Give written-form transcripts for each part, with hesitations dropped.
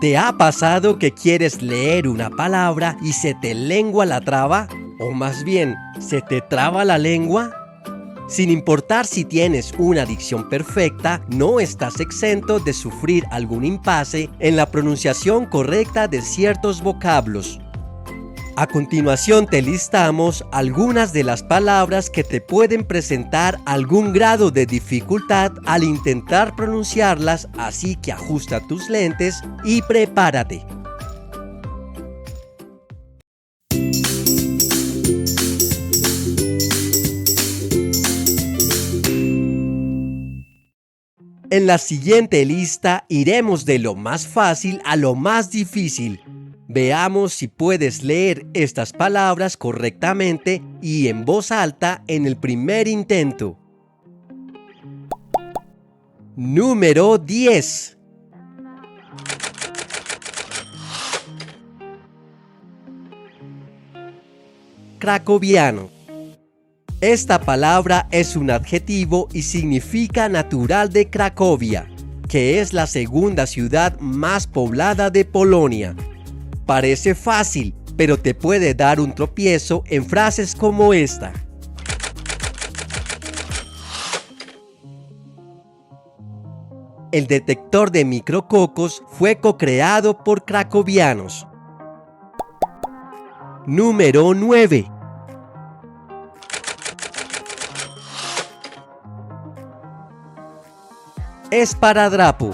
¿Te ha pasado que quieres leer una palabra y se te lengua la traba? O más bien, ¿se te traba la lengua? Sin importar si tienes una dicción perfecta, no estás exento de sufrir algún impasse en la pronunciación correcta de ciertos vocablos. A continuación te listamos algunas de las palabras que te pueden presentar algún grado de dificultad al intentar pronunciarlas, así que ajusta tus lentes y prepárate. En la siguiente lista iremos de lo más fácil a lo más difícil. Veamos si puedes leer estas palabras correctamente y en voz alta en el primer intento. Número 10. Cracoviano. Esta palabra es un adjetivo y significa natural de Cracovia, que es la segunda ciudad más poblada de Polonia. Parece fácil, pero te puede dar un tropiezo en frases como esta. El detector de micrococos fue co-creado por cracovianos. Número 9. Esparadrapo.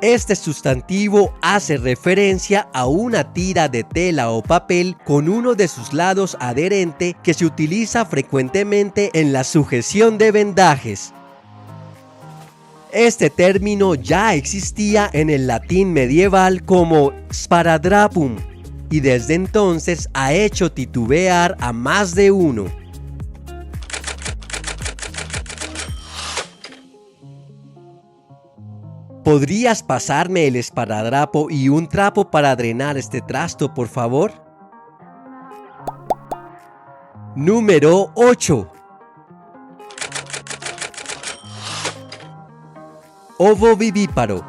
Este sustantivo hace referencia a una tira de tela o papel con uno de sus lados adherente que se utiliza frecuentemente en la sujeción de vendajes. Este término ya existía en el latín medieval como sparadrapum y desde entonces ha hecho titubear a más de uno. ¿Podrías pasarme el esparadrapo y un trapo para drenar este trasto, por favor? Número 8. Ovovivíparo.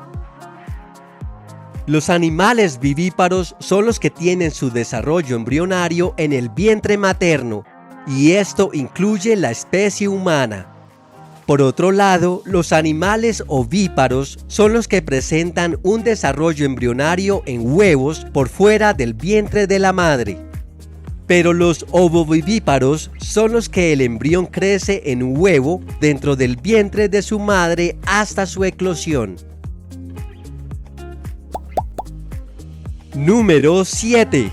Los animales vivíparos son los que tienen su desarrollo embrionario en el vientre materno, y esto incluye la especie humana. Por otro lado, los animales ovíparos son los que presentan un desarrollo embrionario en huevos por fuera del vientre de la madre. Pero los ovovivíparos son los que el embrión crece en un huevo dentro del vientre de su madre hasta su eclosión. Número 7.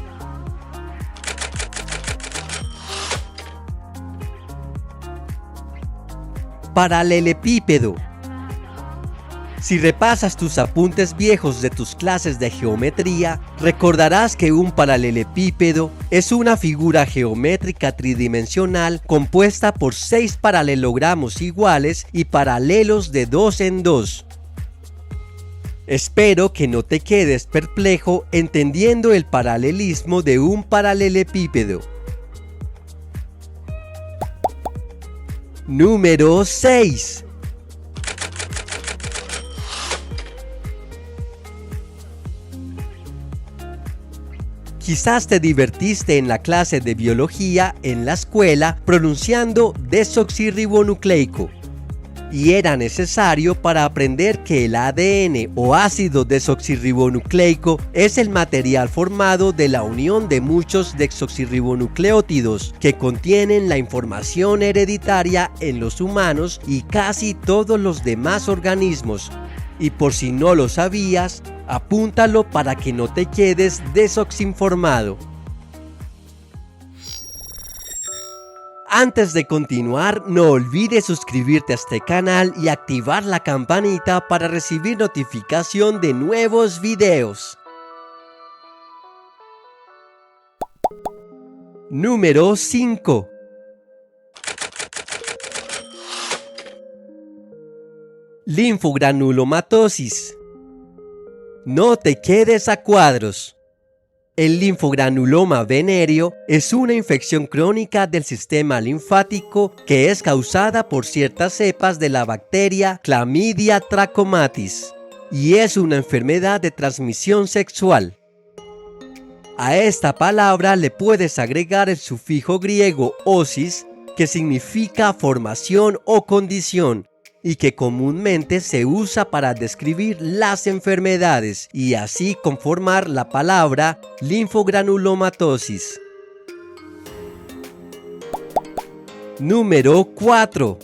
Paralelepípedo. Si repasas tus apuntes viejos de tus clases de geometría, recordarás que un paralelepípedo es una figura geométrica tridimensional compuesta por 6 paralelogramos iguales y paralelos de 2 en 2. Espero que no te quedes perplejo entendiendo el paralelismo de un paralelepípedo. Número 6. Quizás te divertiste en la clase de biología en la escuela pronunciando desoxirribonucleico. Y era necesario para aprender que el ADN o ácido desoxirribonucleico es el material formado de la unión de muchos desoxirribonucleótidos que contienen la información hereditaria en los humanos y casi todos los demás organismos. Y por si no lo sabías, apúntalo para que no te quedes desoxinformado. Antes de continuar, no olvides suscribirte a este canal y activar la campanita para recibir notificación de nuevos videos. Número 5. Linfogranulomatosis. No te quedes a cuadros. El linfogranuloma venéreo es una infección crónica del sistema linfático que es causada por ciertas cepas de la bacteria Chlamydia trachomatis. y es una enfermedad de transmisión sexual. A esta palabra le puedes agregar el sufijo griego osis, que significa formación o condición, y que comúnmente se usa para describir las enfermedades y así conformar la palabra linfogranulomatosis. Número 4.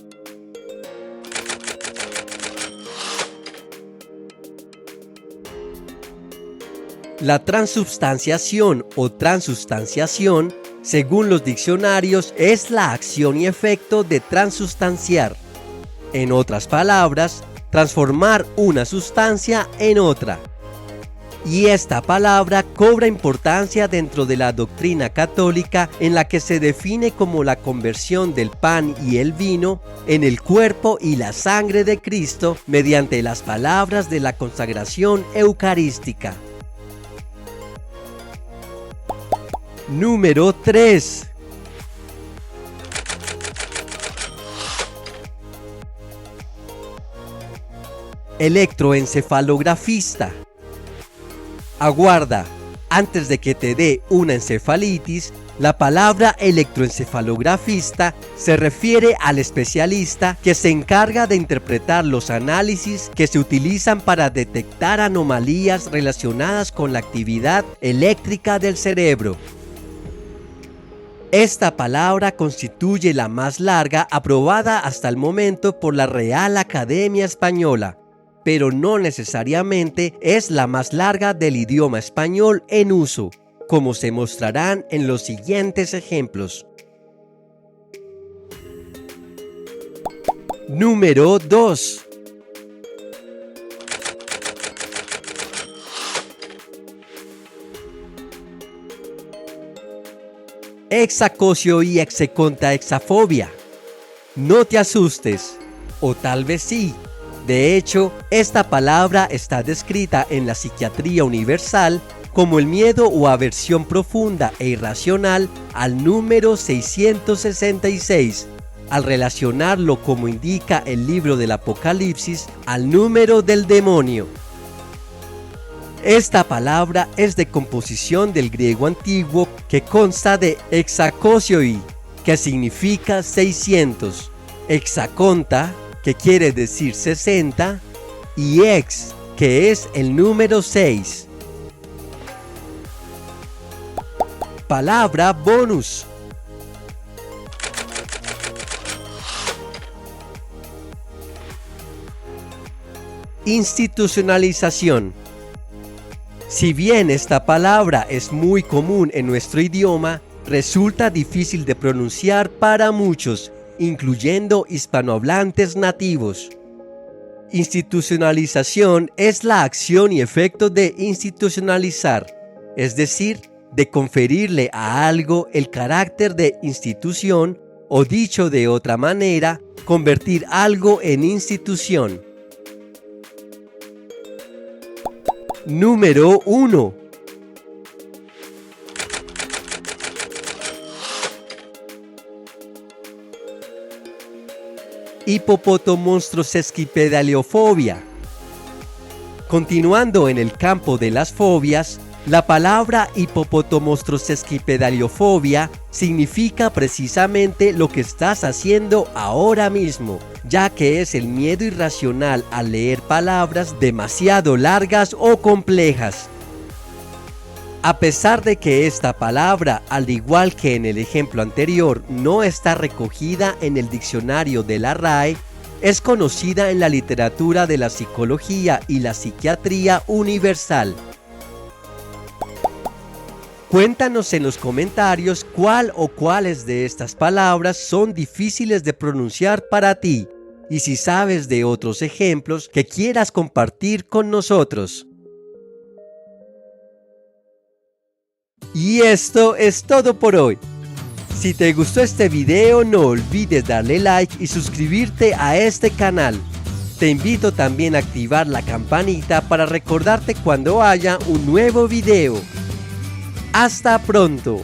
La transubstanciación o transustanciación, según los diccionarios, es la acción y efecto de transustanciar. En otras palabras, transformar una sustancia en otra. Y esta palabra cobra importancia dentro de la doctrina católica, en la que se define como la conversión del pan y el vino en el cuerpo y la sangre de Cristo mediante las palabras de la consagración eucarística. Número 3. Electroencefalografista. Aguarda, antes de que te dé una encefalitis, la palabra electroencefalografista se refiere al especialista que se encarga de interpretar los análisis que se utilizan para detectar anomalías relacionadas con la actividad eléctrica del cerebro. Esta palabra constituye la más larga aprobada hasta el momento por la Real Academia Española, pero no necesariamente es la más larga del idioma español en uso, como se mostrarán en los siguientes ejemplos. Número 2. Hexacocio y hexacontaexafobia. No te asustes, o tal vez sí. De hecho, esta palabra está descrita en la psiquiatría universal como el miedo o aversión profunda e irracional al número 666, al relacionarlo, como indica el libro del Apocalipsis, al número del demonio. Esta palabra es de composición del griego antiguo que consta de hexakosioi, que significa 600, hexaconta, que quiere decir 60, y ex, que es el número 6. Palabra bonus. Institucionalización. Si bien esta palabra es muy común en nuestro idioma, resulta difícil de pronunciar para muchos, incluyendo hispanohablantes nativos. Institucionalización es la acción y efecto de institucionalizar, es decir, de conferirle a algo el carácter de institución, o dicho de otra manera, convertir algo en institución. Número 1. Hipopotomonstrosesquipedaliofobia. Continuando en el campo de las fobias, la palabra hipopotomonstrosesquipedaliofobia significa precisamente lo que estás haciendo ahora mismo, ya que es el miedo irracional al leer palabras demasiado largas o complejas. A pesar de que esta palabra, al igual que en el ejemplo anterior, no está recogida en el diccionario de la RAE, es conocida en la literatura de la psicología y la psiquiatría universal. Cuéntanos en los comentarios cuál o cuáles de estas palabras son difíciles de pronunciar para ti, y si sabes de otros ejemplos que quieras compartir con nosotros. Y esto es todo por hoy. Si te gustó este video, no olvides darle like y suscribirte a este canal. Te invito también a activar la campanita para recordarte cuando haya un nuevo video. ¡Hasta pronto!